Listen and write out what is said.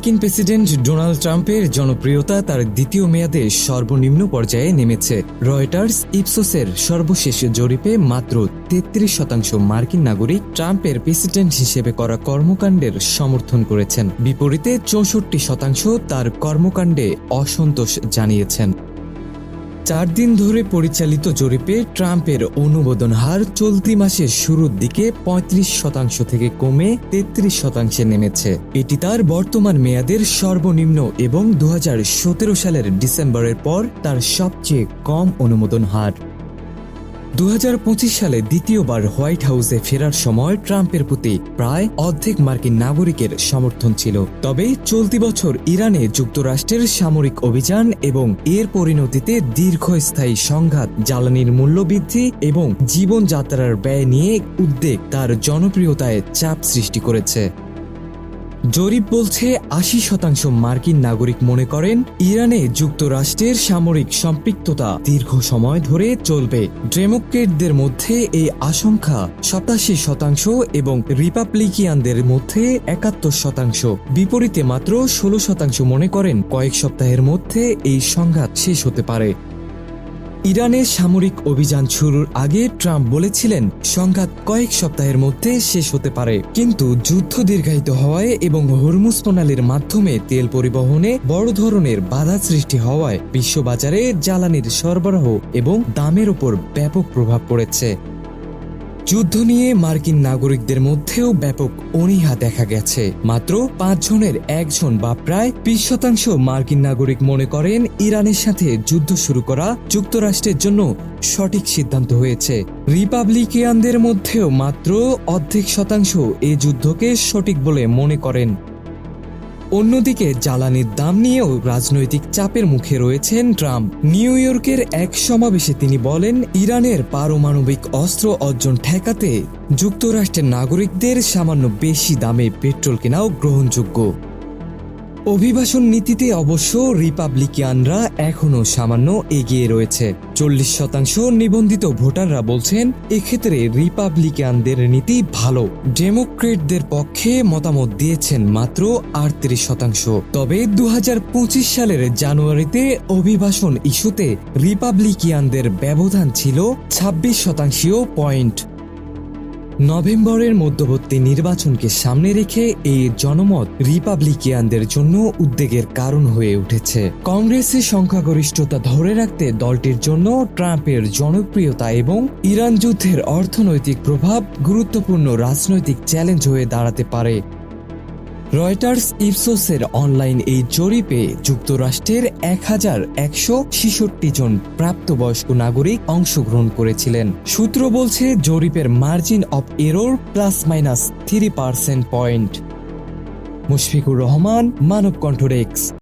মার্কিন president Donald ট্রাম্পের জনপ্রিয়তা তার দ্বিতীয় মেয়াদে সর্বনিম্ন পর্যায়ে নেমেছে। রয়টার্স ইপসোসের সর্বশেষ জরিপে মাত্র ৩৩% মার্কিন নাগরিক ট্রাম্পের প্রেসিডেন্ট হিসেবে করা কর্মকাণ্ডের সমর্থন করেছেন। বিপরীতে ৬৪% তার কর্মকাণ্ডে অসন্তোষ জানিয়েছেন। ৪ দিন ধরে পরিচালিত জরিপে ট্রাম্পের অনুমোদন হার চলতি মাসের শুরুর দিকে ৩৫% থেকে কমে ৩৩% নেমেছে। এটি তার বর্তমান মেয়াদের সর্বনিম্ন এবং ২০১৭ সালের ডিসেম্বরের পর তার সবচেয়ে কম অনুমোদন হার। ২০২৫ সালে দ্বিতীয়বার হোয়াইট হাউসে ফেরার সময় ট্রাম্পের প্রতি প্রায় অর্ধেক মার্কিন নাগরিকের সমর্থন ছিল। তবে চলতি বছর ইরানে যুক্তরাষ্ট্রের সামরিক অভিযান এবং এর পরিণতিতে দীর্ঘস্থায়ী সংঘাত, জ্বালানির মূল্য বৃদ্ধি এবং জীবনযাত্রার ব্যয় নিয়ে উদ্বেগ তার জনপ্রিয়তায় চাপ সৃষ্টি করেছে। জরিপ বলছে ৮০% মার্কিন নাগরিক মনে করেন ইরানে যুক্তরাষ্ট্রের সামরিক সম্পৃক্ততা দীর্ঘ সময় ধরে চলবে। ডেমোক্রেটদের মধ্যে এই আশঙ্কা ৮৭% এবং রিপাবলিকানদের মধ্যে ৭১%। বিপরীতে মাত্র ১৬% মনে করেন কয়েক সপ্তাহের মধ্যে এই সংঘাত শেষ হতে পারে। ইরানের সামরিক অভিযান শুরুর আগে ট্রাম্প বলেছিলেন সংঘাত কয়েক সপ্তাহের মধ্যে শেষ হতে পারে, কিন্তু যুদ্ধ দীর্ঘায়িত হওয়ায় এবং হরমুজ প্রণালীর মাধ্যমে তেল পরিবহনে বড় ধরনের বাধা সৃষ্টি হওয়ায় বিশ্ববাজারে জ্বালানির সরবরাহ এবং দামের উপর ব্যাপক প্রভাব পড়েছে। যুদ্ধ নিয়ে মার্কিন নাগরিকদের মধ্যেও ব্যাপক অনীহা দেখা গেছে। মাত্র ৫ জনের ১ জন বা প্রায় ২০% মার্কিন নাগরিক মনে করেন ইরানের সাথে যুদ্ধ শুরু করা যুক্তরাষ্ট্রের জন্য সঠিক সিদ্ধান্ত হয়েছে। রিপাবলিকানদের মধ্যেও মাত্র অর্ধেক শতাংশ এই যুদ্ধকে সঠিক বলে মনে করেন। অন্যদিকে জ্বালানির দাম নিয়েও রাজনৈতিক চাপের মুখে রয়েছেন ট্রাম্প। নিউ ইয়র্কের এক সমাবেশে তিনি বলেন, ইরানের পারমাণবিক অস্ত্র অর্জন ঠেকাতে যুক্তরাষ্ট্রের নাগরিকদের সামান্য বেশি দামে পেট্রোল কেনাও গ্রহণযোগ্য। অভিবাসন নীতিতে অবশ্য রিপাবলিকানরা এখনও সামান্য এগিয়ে রয়েছে। ৪০% নিবন্ধিত ভোটাররা বলছেন এক্ষেত্রে রিপাবলিকানদের নীতি ভালো। ডেমোক্রেটদের পক্ষে মতামত দিয়েছেন মাত্র ৩৮%। তবে ২০২৫ সালের জানুয়ারিতে অভিবাসন ইস্যুতে রিপাবলিকানদের ব্যবধান ছিল ২৬% পয়েন্ট। নভেম্বরের মধ্যবর্তী নির্বাচনকে সামনে রেখে এই জনমত রিপাবলিকানদের জন্য উদ্বেগের কারণ হয়ে উঠেছে। কংগ্রেসের সংখ্যাগরিষ্ঠতা ধরে রাখতে দলটির জন্য ট্রাম্পের জনপ্রিয়তা এবং ইরান যুদ্ধের অর্থনৈতিক প্রভাব গুরুত্বপূর্ণ রাজনৈতিক চ্যালেঞ্জ হয়ে দাঁড়াতে পারে। রয়টার্স ইপসোসের অনলাইন এই জরিপে যুক্তরাষ্ট্রের ১,১৬৬ জন প্রাপ্তবয়স্ক নাগরিক অংশগ্রহণ করেছিলেন। সূত্র বলছে জরিপের margin of error +- 3% point. Mushfiqur Rahman, Manabkantha desk.